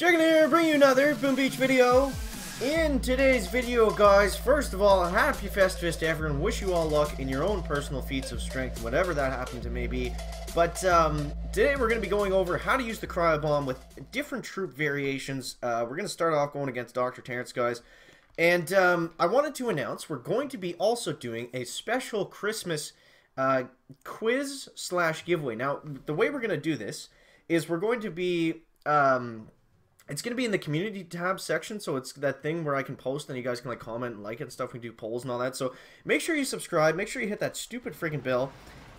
Chicken here, bring you another Boom Beach video. In today's video, guys, first of all, happy Festivus to everyone. Wish you all luck in your own personal feats of strength, whatever that happen to may be. But today we're going to be going over how to use the Cryo Bomb with different troop variations. We're going to start off going against Dr. Terrence, guys. And I wanted to announce we're going to be also doing a special Christmas quiz / giveaway. Now, the way we're going to do this is we're going to be... it's going to be in the community tab section, so it's that thing where I can post and you guys can like comment and like it and stuff. We do polls and all that. So make sure you subscribe. Make sure you hit that stupid freaking bell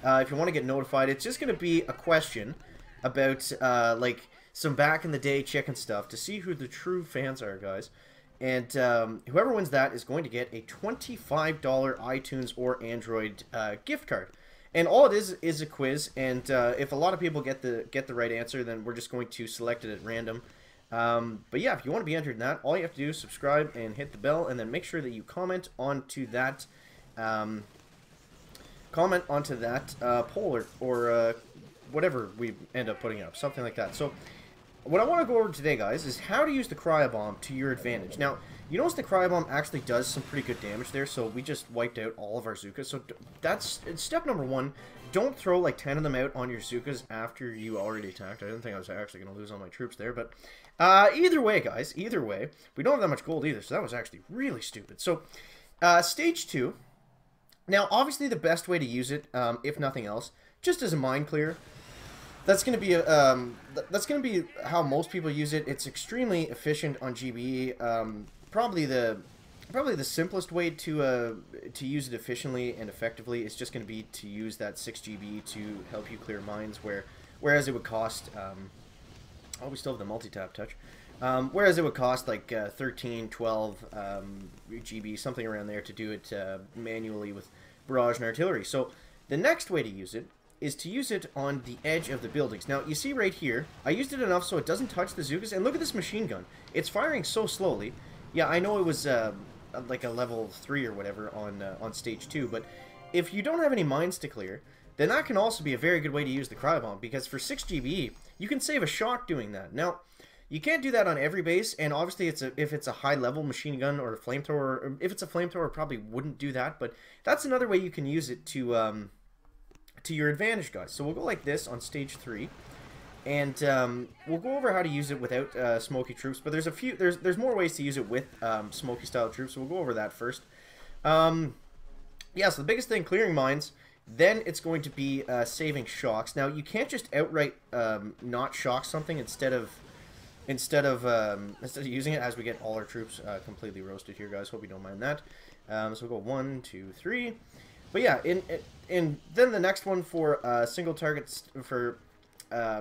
if you want to get notified. It's just going to be a question about like some back in the day chicken stuff to see who the true fans are, guys. And whoever wins that is going to get a $25 iTunes or Android gift card. And all it is a quiz. And if a lot of people get the right answer, then we're just going to select it at random. But yeah, if you want to be entered in that, all you have to do is subscribe and hit the bell, and then make sure that you comment onto that poll or whatever we end up putting up, something like that. So what I want to go over today, guys, is how to use the Cryo Bomb to your advantage. Now, you notice the Cryo Bomb actually does some pretty good damage there, so we just wiped out all of our Zookas. So that's step number one. Don't throw like 10 of them out on your Zookas after you already attacked. I didn't think I was actually going to lose all my troops there, but either way, guys, either way, we don't have that much gold either, so that was actually really stupid. So, stage 2. Now, obviously, the best way to use it, if nothing else, just as a mind clear. That's going to be how most people use it. It's extremely efficient on GBE. Probably the simplest way to use it efficiently and effectively is just going to be to use that 6 GB to help you clear mines, whereas it would cost oh, we still have the multi-tap touch, whereas it would cost like 13, 12 GB, something around there, to do it manually with barrage and artillery. So the next way to use it is to use it on the edge of the buildings. Now, you see right here, I used it enough so it doesn't touch the Zookas, and look at this machine gun. It's firing so slowly. Yeah, I know it was like a level 3 or whatever on stage 2, but if you don't have any mines to clear, then that can also be a very good way to use the Cryo Bomb, because for 6 GBE, you can save a shot doing that. Now, you can't do that on every base, and obviously if it's a high-level machine gun or a flamethrower, or if it's a flamethrower, probably wouldn't do that, but that's another way you can use it to your advantage, guys. So we'll go like this on stage 3. And we'll go over how to use it without smoky troops, but there's more ways to use it with smoky style troops, so we'll go over that first. Yeah, so the biggest thing, clearing mines. Then it's going to be saving shocks. Now, you can't just outright not shock something instead of using it, as we get all our troops completely roasted here, guys. Hope you don't mind that. So we'll go 1, 2, 3. But yeah, and then the next one for single targets for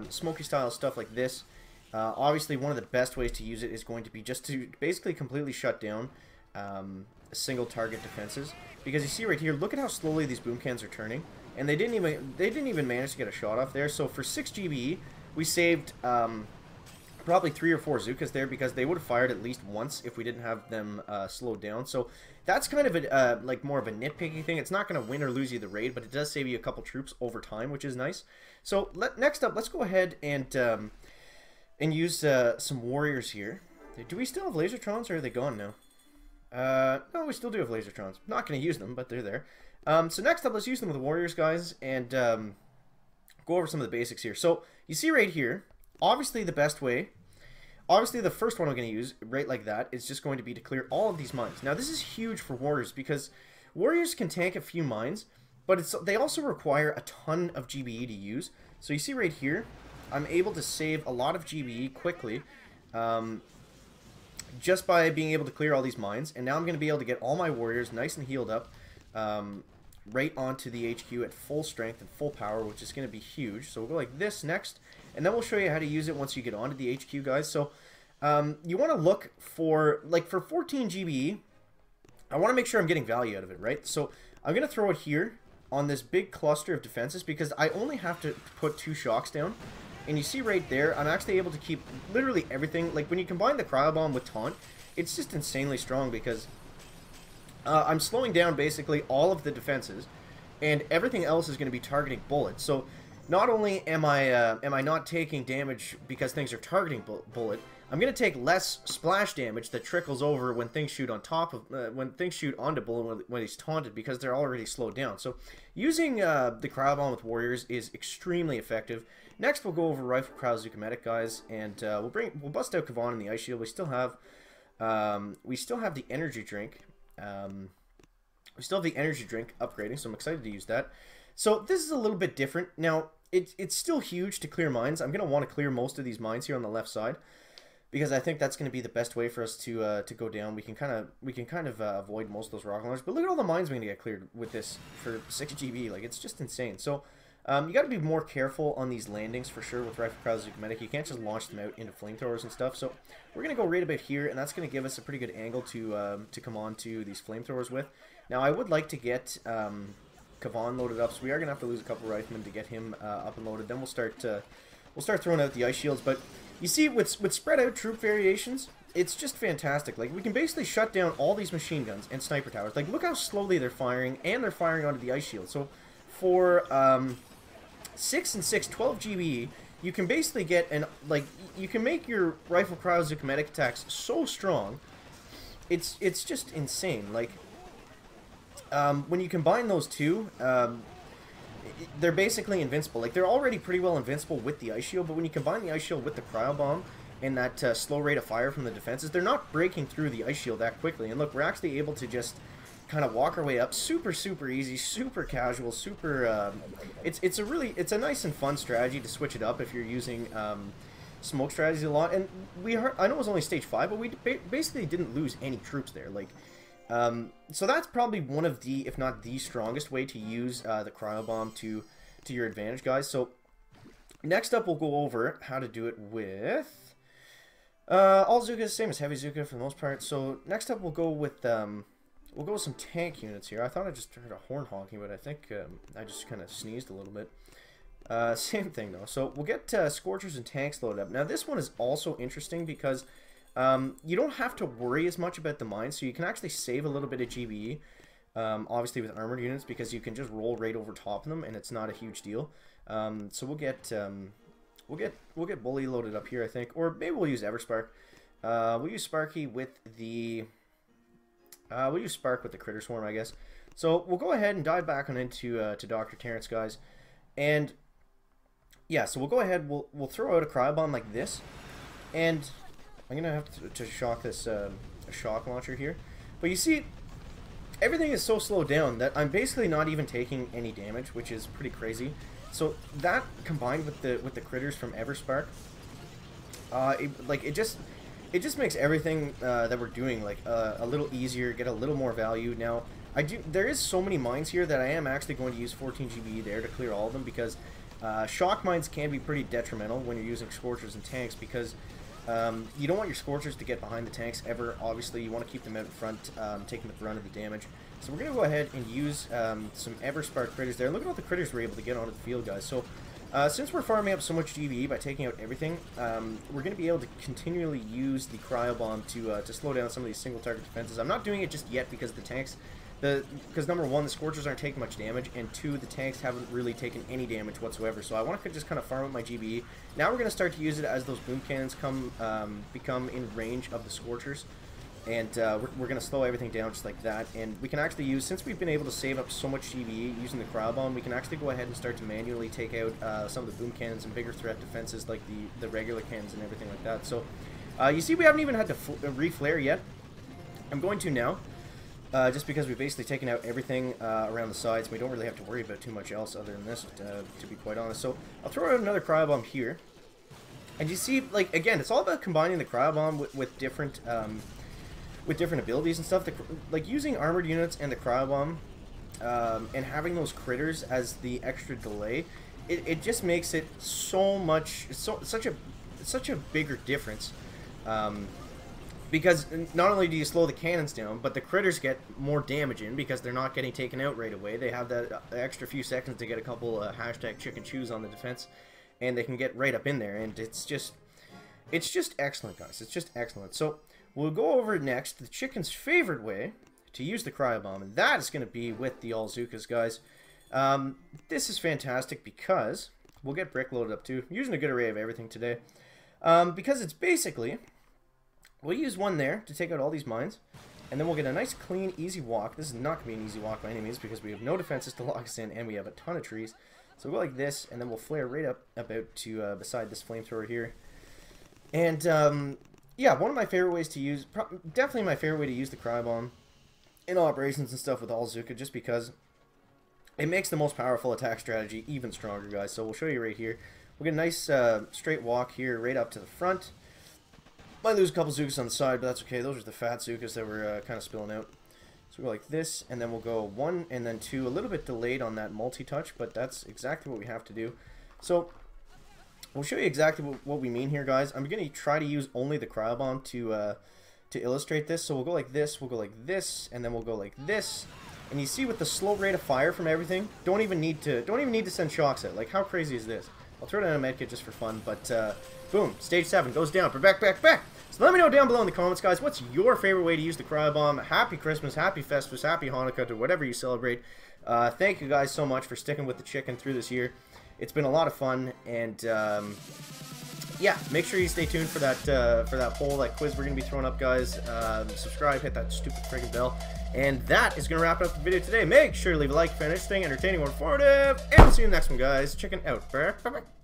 smoky style stuff like this. Obviously, one of the best ways to use it is going to be just to basically completely shut down single target defenses, because you see right here, look at how slowly these boom cans are turning, and they didn't even manage to get a shot off there. So for 6 GBE, we saved probably 3 or 4 Zookas there, because they would have fired at least once if we didn't have them slowed down. So that's kind of a like more of a nitpicky thing. It's not going to win or lose you the raid, but it does save you a couple troops over time, which is nice. So next up, let's go ahead and use some warriors here. Do we still have Lasertrons, or are they gone now? No, we still do have Lasertrons. Not going to use them, but they're there. So next up, let's use them with the warriors, guys, and go over some of the basics here. So you see right here, obviously the best way, obviously the first one I'm going to use, right like that, is just going to be to clear all of these mines. Now, this is huge for warriors, because warriors can tank a few mines, but they also require a ton of GBE to use. So you see right here, I'm able to save a lot of GBE quickly, just by being able to clear all these mines. And now I'm going to be able to get all my warriors nice and healed up right onto the HQ at full strength and full power, which is going to be huge. So we'll go like this next, and then we'll show you how to use it once you get onto the HQ, guys. So you want to look for, like, for 14 GBE, I want to make sure I'm getting value out of it, right? So I'm going to throw it here on this big cluster of defenses, because I only have to put 2 shocks down. And you see right there, I'm actually able to keep literally everything. Like, when you combine the Cryo Bomb with Taunt, it's just insanely strong, because I'm slowing down basically all of the defenses, and everything else is going to be targeting bullets. So not only am I not taking damage because things are targeting bullet, I'm going to take less splash damage that trickles over when things shoot on top of when things shoot onto Bullet when he's taunted, because they're already slowed down. So using the Cryo Bomb with warriors is extremely effective. Next, we'll go over Rifle Cryo Medic, guys, and we'll bust out Kavan in the Ice Shield. We still have the energy drink. We still have the energy drink upgrading, so I'm excited to use that. So this is a little bit different. Now it's still huge to clear mines. I'm going to want to clear most of these mines here on the left side, because I think that's going to be the best way for us to go down. We can kind of avoid most of those rocket launchers. But look at all the mines we're going to get cleared with this for 6 GB. Like, it's just insane. So you got to be more careful on these landings for sure with Rifle Cryo Medic. You can't just launch them out into flamethrowers and stuff. So we're going to go right about here, and that's going to give us a pretty good angle to come on to these flamethrowers with. Now I would like to get Kavan loaded up, so we are going to have to lose a couple riflemen to get him up and loaded. Then we'll start throwing out the ice shields. But you see, with spread out troop variations, it's just fantastic. Like, we can basically shut down all these machine guns and sniper towers. Like, look how slowly they're firing, and they're firing onto the ice shield. So for 6 and 6, 12 GBE, you can basically get you can make your Rifle Cryo Medic attacks so strong. It's just insane. Like, when you combine those two, they're basically invincible. Like, they're already pretty well invincible with the Ice Shield, but when you combine the Ice Shield with the Cryo Bomb and that slow rate of fire from the defenses, they're not breaking through the Ice Shield that quickly. And look, we're actually able to just kind of walk our way up super easy, super casual, super it's a nice and fun strategy to switch it up if you're using smoke strategies a lot. And I know it was only stage 5, but we basically didn't lose any troops there. Like, so that's probably one of the, if not the strongest way to use the Cryo Bomb to your advantage, guys. So next up, we'll go over how to do it with all Zukas, same as heavy Zuka for the most part. So next up, we'll go with some tank units here. I thought I just heard a horn honking, but I think I just kind of sneezed a little bit. Same thing though. So we'll get Scorchers and tanks loaded up. Now this one is also interesting because you don't have to worry as much about the mines, so you can actually save a little bit of GBE, obviously with armored units, because you can just roll right over top of them, and it's not a huge deal. So we'll get Bully loaded up here, I think, or maybe we'll use Everspark. We'll use Sparky with the we'll use Spark with the Critter Swarm, I guess. So we'll go ahead and dive back on into to Dr. Terrence, guys, and yeah, so we'll go ahead. We'll throw out a Cryo Bomb like this, and I'm gonna have to shock this a shock launcher here, but you see, everything is so slowed down that I'm basically not even taking any damage, which is pretty crazy. So that combined with the critters from Everspark, it just makes everything that we're doing like a little easier, get a little more value. Now there is so many mines here that I am actually going to use 14 GBE there to clear all of them, because shock mines can be pretty detrimental when you're using Scorchers and tanks, because you don't want your Scorchers to get behind the tanks ever. Obviously, you want to keep them out in front, taking the brunt of the damage. So we're going to go ahead and use some Everspark critters there. Look at all the critters we're able to get onto the field, guys. So since we're farming up so much GBE by taking out everything, we're going to be able to continually use the Cryo Bomb to slow down some of these single target defenses. I'm not doing it just yet because the tanks, because number one, the Scorchers aren't taking much damage, and two, the tanks haven't really taken any damage whatsoever. So I want to just kind of farm up my GBE. Now we're going to start to use it as those boom cannons become in range of the Scorchers. And we're going to slow everything down just like that. And we can actually use, since we've been able to save up so much GBE using the Cryo Bomb, we can actually go ahead and start to manually take out some of the boom cannons and bigger threat defenses like the regular cannons and everything like that. So you see, we haven't even had to re-flare yet. I'm going to now. Just because we've basically taken out everything around the sides. We don't really have to worry about too much else other than this, to be quite honest. So I'll throw out another Cryo Bomb here. And you see, like, again, it's all about combining the Cryo Bomb with different abilities and stuff. Like using armored units and the Cryo Bomb, and having those critters as the extra delay, it just makes it so much, such a bigger difference. Because not only do you slow the cannons down, but the critters get more damage in because they're not getting taken out right away. They have that extra few seconds to get a couple hashtag chicken chews on the defense, and they can get right up in there. And it's just excellent, guys. It's just excellent. So we'll go over next the chicken's favorite way to use the Cryo Bomb, and that is going to be with the All-Zukas, guys. This is fantastic because we'll get Brick loaded up too. I'm using a good array of everything today. Because it's basically we'll use one there to take out all these mines. And then we'll get a nice, clean, easy walk. This is not going to be an easy walk by any means because we have no defenses to lock us in and we have a ton of trees. So we'll go like this, and then we'll flare right up about to beside this flamethrower here. And, yeah, one of my favorite ways to use, definitely my favorite way to use the Cryo Bomb in operations and stuff with all Zuka, just because it makes the most powerful attack strategy even stronger, guys. So we'll show you right here. We'll get a nice straight walk here right up to the front. Might lose a couple Zukas on the side, but that's okay. Those are the fat Zukas that were kind of spilling out. So we'll go like this, and then we'll go 1 and then 2. A little bit delayed on that multi-touch, but that's exactly what we have to do. So we'll show you exactly what we mean here, guys. I'm going to try to use only the Cryo Bomb to illustrate this. So we'll go like this, we'll go like this, and then we'll go like this. And you see with the slow rate of fire from everything, don't even need to send shocks out. Like, how crazy is this? I'll throw it in a medkit just for fun, but boom, stage 7 goes down. We're back. So let me know down below in the comments, guys, what's your favorite way to use the Cryo Bomb? Happy Christmas, happy Festivus, happy Hanukkah, to whatever you celebrate. Thank you guys so much for sticking with the chicken through this year. It's been a lot of fun, and yeah, make sure you stay tuned for that poll, that quiz we're going to be throwing up, guys. Subscribe, hit that stupid friggin' bell. And that is going to wrap up the video today. Make sure to leave a like if you found it interesting, entertaining, or informative. And we'll see you in the next one, guys. Chicken out. Bye-bye.